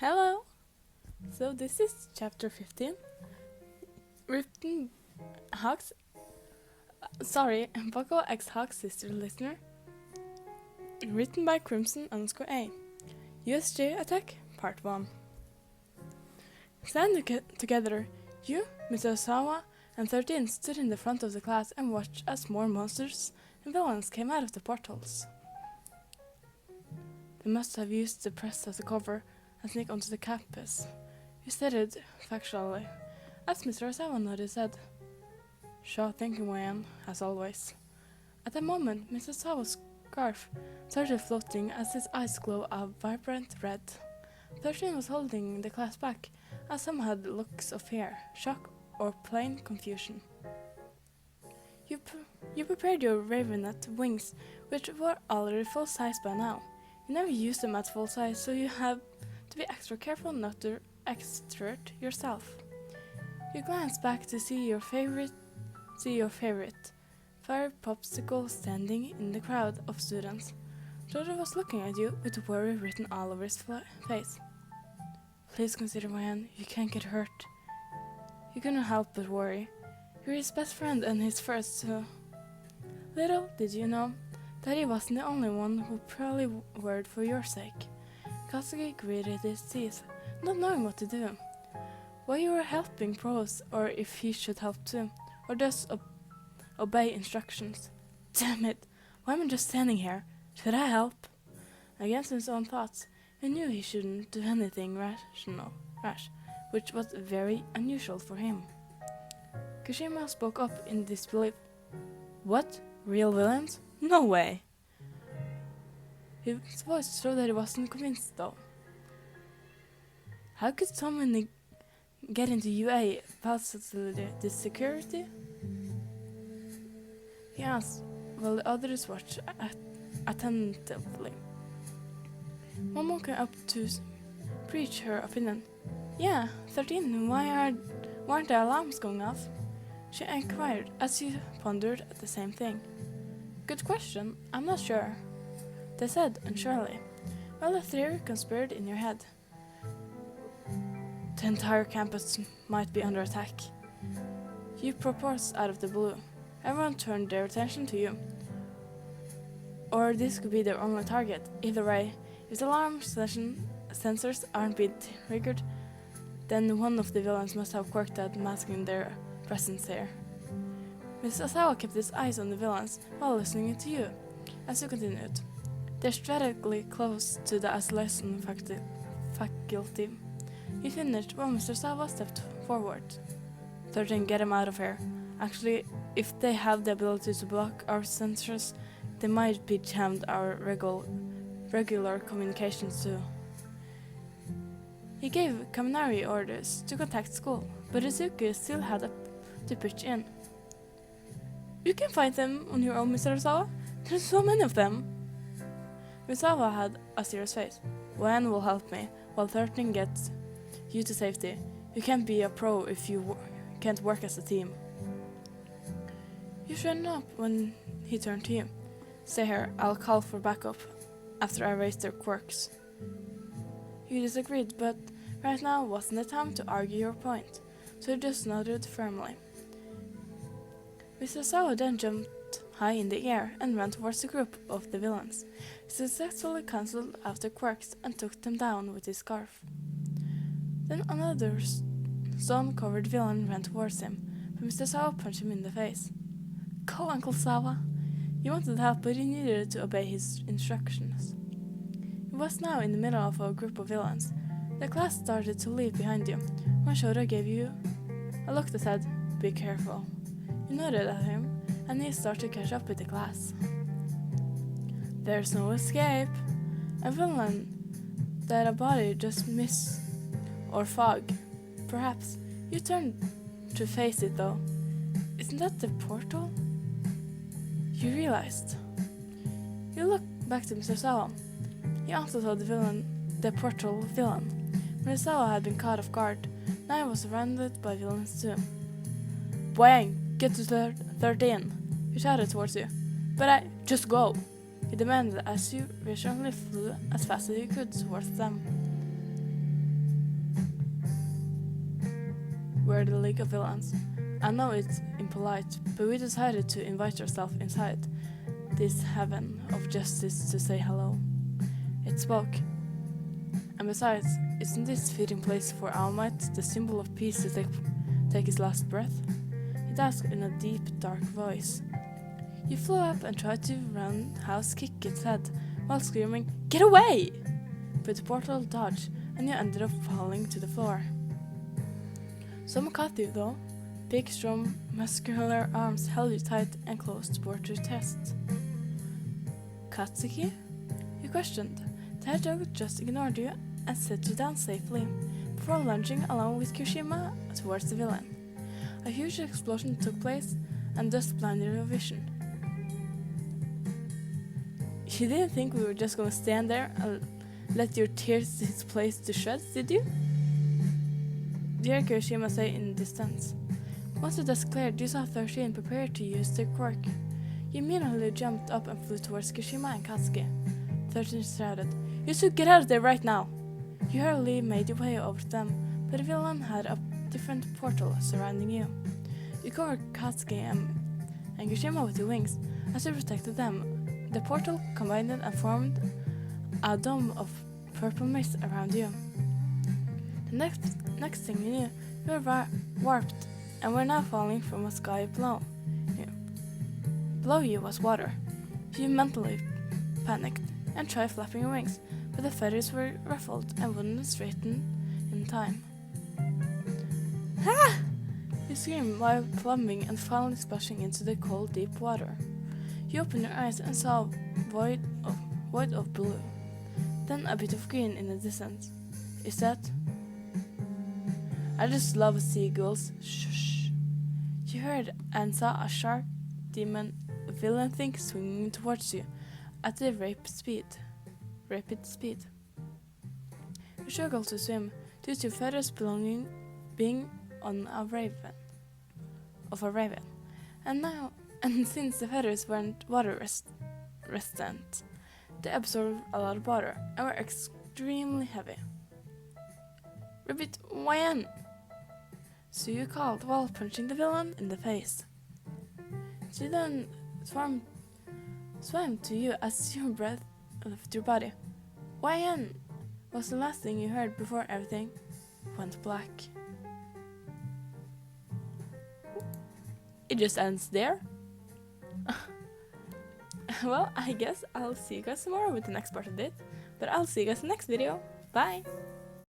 Hello! So this is chapter 15. Written Hawk's Buckle X Hawk's sister listener. Written by Crimson_A. USJ Attack, Part 1. Standing together, you, Mr. Osawa, and 13 stood in the front of the class and watched as more monsters and villains came out of the portals. They must have used the press as a cover and sneak onto the campus. You stated factually, as Mr. Osawa nodded his head. Sure thinking, Wayne, as always. At that moment, Mr. Osawa's scarf started floating as his eyes glowed a vibrant red. 13 was holding the class back, as some had looks of fear, shock, or plain confusion. You prepared your ravenet wings, which were already full size by now. You never used them at full size, so you have to be extra careful not to extrude yourself. You glance back to see your favorite fire popsicle standing in the crowd of students. George was looking at you with worry written all over his face. Please consider, Ryan, you can't get hurt. You couldn't help but worry. You're his best friend and his first, so... Little did you know that he wasn't the only one who probably worried for your sake. Katsuki gritted his teeth, not knowing what to do. Why you were helping pros, or if he should help too, or just obey instructions. Damn it, why am I just standing here? Should I help? Against his own thoughts, he knew he shouldn't do anything rash, which was very unusual for him. Kushima spoke up in disbelief. What? Real villains? No way! His voice showed that he wasn't convinced, though. How could someone get into UA past the security? He asked, while the others watched attentively. Momo came up to preach her opinion. Yeah, 13, why aren't the alarms going off? She inquired as he pondered at the same thing. Good question, I'm not sure. They said unsurely, while the theory conspired in your head. The entire campus might be under attack. You proposed out of the blue. Everyone turned their attention to you. Or this could be their only target. Either way, if the alarm sensors aren't being triggered, then one of the villains must have quirked out masking their presence here. Mr. Osawa kept his eyes on the villains while listening to you, as you continued. They're strategically close to the isolation faculty. You finished while Mr. Osawa stepped forward. 13, get him out of here. Actually, if they have the ability to block our sensors, they might be jammed our regular communications too. He gave Kaminari orders to contact school, but Izuki still had to pitch in. You can find them on your own, Mr. Osawa. There's so many of them. Osawa had a serious face. Wen will help me, while 13 gets you to safety. You can't be a pro if you can't work as a team. You straightened up when he turned to you. Stay here, I'll call for backup after I raise their quirks. You disagreed, but right now wasn't the time to argue your point, so you just nodded firmly. Mr. Osawa then jumped high in the air and ran towards the group of the villains. He successfully cancelled out their quirks and took them down with his scarf. Then another stone-covered villain ran towards him, but Mr. Osawa punched him in the face. Go, Uncle Sawa! He wanted help, but he needed to obey his instructions. He was now in the middle of a group of villains. The class started to leave behind you. When Shoda gave you a look that said, be careful. You nodded at him, and he started to catch up with the class. There's no escape. A villain that a body just mist or fog. Perhaps. You turned to face it though. Isn't that the portal? You realized. You looked back to Mr. Osawa. He also saw the portal villain. Mr. Osawa had been caught off guard. Now he was surrounded by villains too. Boyang, get to 13. He shouted towards you. But just go. He demanded as you reassuringly flew as fast as you could towards them. were the League of Villains. I know it's impolite, but we decided to invite yourself inside this heaven of justice to say hello. It spoke. And besides, isn't this fitting place for All Might, the symbol of peace, to take his last breath? It asked in a deep, dark voice. You flew up and tried to roundhouse kick its head while screaming, "Get away!" But the portal dodged, and you ended up falling to the floor. Someone caught you, though. Big, strong, muscular arms held you tight and close toward your chest. Katsuki? You questioned. The hedgehog just ignored you and set you down safely, before lunging along with Kirishima towards the villain. A huge explosion took place, and dust blinded your vision. You didn't think we were just gonna stand there and let your tears hit place to shreds, did you? You heard Kirishima say in the distance. Once the dust cleared, you saw 13 prepared to use their quirk. You immediately jumped up and flew towards Kirishima and Katsuki. 13 shouted, "You two get out of there right now!" You hurriedly made your way over to them, but the villain had a different portal surrounding you. You covered Katsuki and Kirishima with your wings as you protected them. The portal combined and formed a dome of purple mist around you. The next thing you knew, you were warped and were now falling from a sky below you. Below you was water. You mentally panicked and tried flapping your wings, but the feathers were ruffled and wouldn't straighten in time. Ah! You screamed while plummeting and finally splashing into the cold, deep water. You opened your eyes and saw void of blue, then a bit of green in the distance. Is that? I just love seagulls. Shush. You heard and saw a shark demon villain thing swinging towards you at a rapid speed. You struggled to swim due to feathers being on a raven. And since the feathers weren't water resistant, they absorbed a lot of water and were extremely heavy. Repeat, YN! So you called while punching the villain in the face. She then swam to you as your breath left your body. YN was the last thing you heard before everything went black. It just ends there. Well, I guess I'll see you guys tomorrow with the next part of it. But I'll see you guys in the next video. Bye!